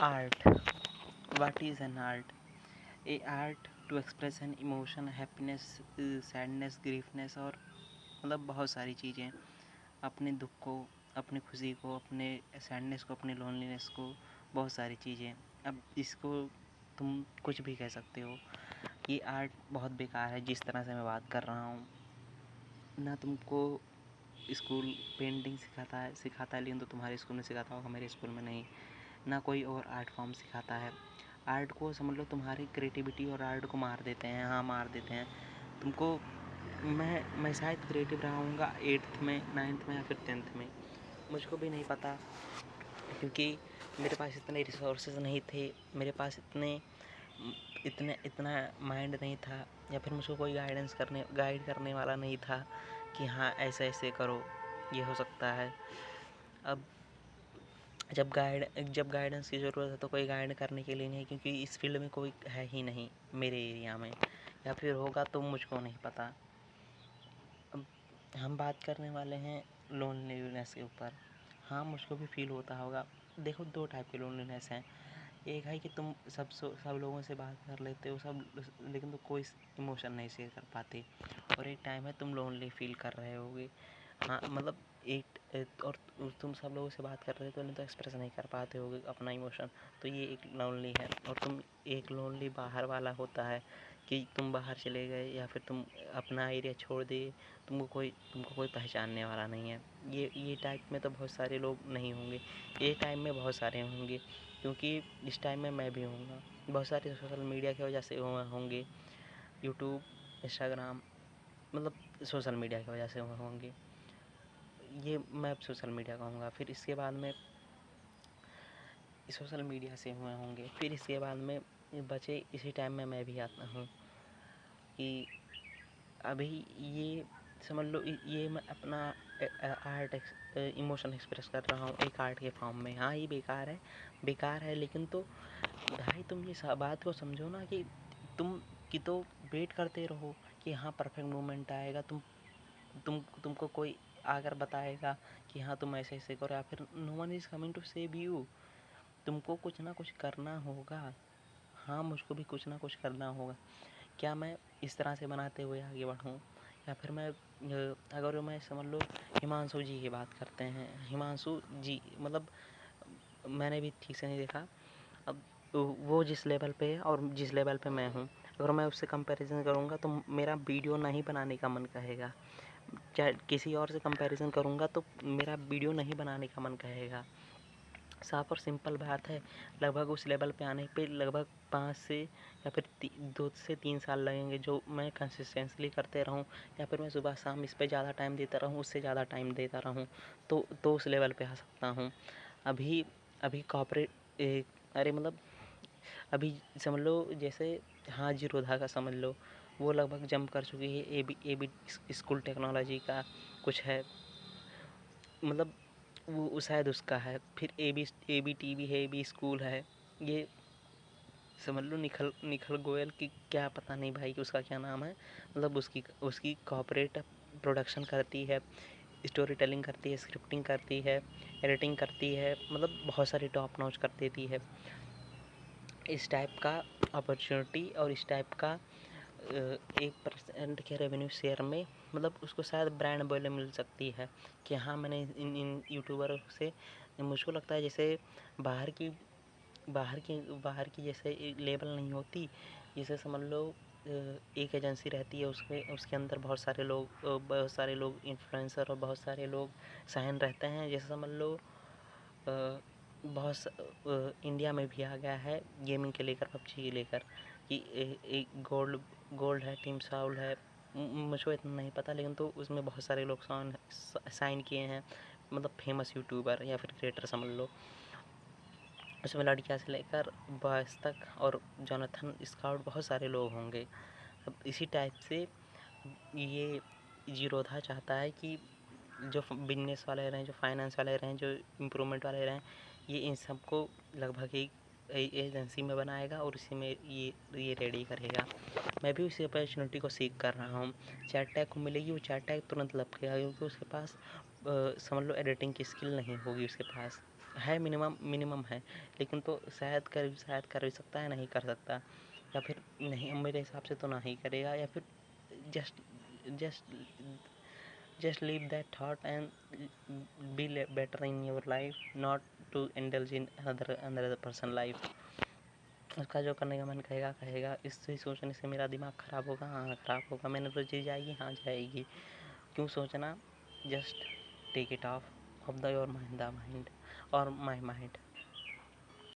Art. What is an art? A art to express an emotion, happiness, sadness, griefness और मतलब बहुत सारी चीज़ें, अपने दुख को, अपनी खुशी को, अपने सैडनेस को, अपनी लोनलीनेस को, बहुत सारी चीज़ें। अब इसको तुम कुछ भी कह सकते हो। ये आर्ट बहुत बेकार है जिस तरह से मैं बात कर रहा हूँ। ना तुमको स्कूल पेंटिंग सिखाता है, लेकिन तो तुम्हारे स्कूल में सिखाता होगा, मेरे स्कूल में नहीं। ना कोई और आर्ट फॉर्म सिखाता है। आर्ट को समझ लो तुम्हारी क्रिएटिविटी और आर्ट को मार देते हैं। हाँ, मार देते हैं तुमको। मैं शायद क्रिएटिव रहा हूँगा 8th में, 9th में या फिर 10th में, मुझको भी नहीं पता, क्योंकि मेरे पास इतने रिसोर्सेज नहीं थे, मेरे पास इतना माइंड नहीं था, या फिर मुझको कोई गाइड करने वाला नहीं था कि हाँ ऐसे ऐसे करो, ये हो सकता है। अब जब गाइडेंस की ज़रूरत है तो कोई गाइड करने के लिए नहीं है, क्योंकि इस फील्ड में कोई है ही नहीं मेरे एरिया में, या फिर होगा तो मुझको नहीं पता। अब हम बात करने वाले हैं लोनलीनेस के ऊपर। हाँ, मुझको भी फील होता होगा। देखो, 2 टाइप के लोनलीनेस हैं। एक है कि तुम सब लोगों से बात कर लेते हो लेकिन तो कोई इमोशन नहीं शेयर कर पाते, और एक टाइम है तुम लोनली फील कर रहे होगे। हाँ, मतलब और तुम सब लोगों से बात कर रहे हो तो नहीं तो एक्सप्रेस नहीं कर पाते होगे अपना इमोशन, तो ये एक लोनली है। और तुम एक लोनली बाहर वाला होता है कि तुम बाहर चले गए या फिर तुम अपना एरिया छोड़ दिए, तुमको कोई पहचानने वाला नहीं है। ये टाइप में तो बहुत सारे लोग नहीं होंगे, ये टाइम में बहुत सारे होंगे, क्योंकि इस टाइम में मैं भी होऊंगा। बहुत सारे सोशल मीडिया की वजह से होंगे, यूट्यूब, इंस्टाग्राम, मतलब सोशल मीडिया की वजह से होंगे। ये मैं अब सोशल मीडिया कहूँगा। फिर इसके बाद में सोशल मीडिया से हुए होंगे। फिर इसके बाद में बचे इसी टाइम में मैं भी आता हूँ कि अभी ये समझ लो, ये मैं अपना आर्ट इमोशन एक्सप्रेस कर रहा हूँ एक आर्ट के फॉर्म में। हाँ, ये बेकार है, लेकिन तो भाई तुम ये बात को समझो ना कि तो वेट करते रहो कि हाँ परफेक्ट मोमेंट आएगा, तुमको कोई आकर बताएगा कि हाँ तुम ऐसे ऐसे करो, या फिर no one is coming to save you. तुमको कुछ ना कुछ करना होगा। हाँ, मुझको भी कुछ ना कुछ करना होगा। क्या मैं इस तरह से बनाते हुए आगे बढ़ूँ, या फिर अगर मैं समझ लो हिमांशु जी की बात करते हैं। हिमांशु जी मतलब मैंने भी ठीक से नहीं देखा। अब वो जिस लेवल पे है और जिस लेवल पे मैं हूँ, अगर मैं उससे कंपैरिजन करूँगा तो मेरा वीडियो नहीं बनाने का मन कहेगा। चाहे किसी और से कंपैरिजन करूँगा तो मेरा वीडियो नहीं बनाने का मन कहेगा। साफ और सिंपल बात है। लगभग उस लेवल पे आने पे लगभग 5 से या फिर 2 से 3 साल लगेंगे, जो मैं कंसिस्टेंटली करते रहूँ, या फिर मैं सुबह शाम इस पे ज़्यादा टाइम देता रहूँ, उससे ज़्यादा टाइम देता रहूँ, तो उस लेवल पे आ सकता हूँ। अभी अभी अरे मतलब अभी समझ लो जैसे, हाँ, जीरोधा का समझ लो, वो लगभग जंप कर चुकी है। ए बी स्कूल टेक्नोलॉजी का कुछ है, मतलब वो शायद उसका है। फिर ए बी टी वी है, ए बी स्कूल है। ये समझ लो निखल गोयल की, क्या पता नहीं भाई कि उसका क्या नाम है। मतलब उसकी कॉर्पोरेट प्रोडक्शन करती है, स्टोरी टेलिंग करती है, स्क्रिप्टिंग करती है, एडिटिंग करती है, मतलब बहुत सारी टॉप नॉच कर देती है। इस टाइप का अपॉर्चुनिटी और इस टाइप का 1% के रेवेन्यू शेयर में, मतलब उसको शायद ब्रांड वैल्यू मिल सकती है कि हाँ मैंने इन यूट्यूबर से, मुझको लगता है जैसे बाहर की बाहर की जैसे लेबल नहीं होती, जैसे समझ लो एक एजेंसी रहती है, उसके अंदर बहुत सारे लोग इन्फ्लुएंसर और बहुत सारे लोग साइन रहते हैं। जैसे समझ लो इंडिया में भी आ गया है गेमिंग के लेकर, पबजी के लेकर, कि एक गोल्ड है, टीम साउल है, मुझको इतना नहीं पता, लेकिन तो उसमें बहुत सारे लोग साइन किए हैं, मतलब फेमस यूट्यूबर या फिर क्रिएटर समझ लो। उसमें लड़कियां से लेकर बॉयज़ तक और जोनाथन स्काउट बहुत सारे लोग होंगे। अब इसी टाइप से ये जीरोधा चाहता है कि जो बिजनेस वाले रहें, जो फाइनेंस वाले रहें, जो इम्प्रूवमेंट वाले रहें, ये इन सबको लगभग एक एजेंसी में बनाएगा और उसी में ये रेडी करेगा। मैं भी उसी अपॉर्चुनिटी को सीख कर रहा हूँ। चैट टैग को मिलेगी, वो चैट टैग तुरंत लपकेगा, क्योंकि उसके पास समझ लो एडिटिंग की स्किल नहीं होगी उसके पास। है, मिनिमम मिनिमम है, लेकिन तो शायद कर भी सकता है, नहीं कर सकता, या फिर नहीं, मेरे हिसाब से तो नहीं करेगा, या फिर just just just leave that thought and be better in your life, not to indulge in another person life. उसका जो करने का मन कहेगा कहेगा, इससे सोचने से मेरा दिमाग खराब होगा, हाँ खराब होगा, मैंने तो चीज़ जाएगी, हाँ जाएगी, क्यों सोचना, just take it off the your mind, the mind और माई माइंड।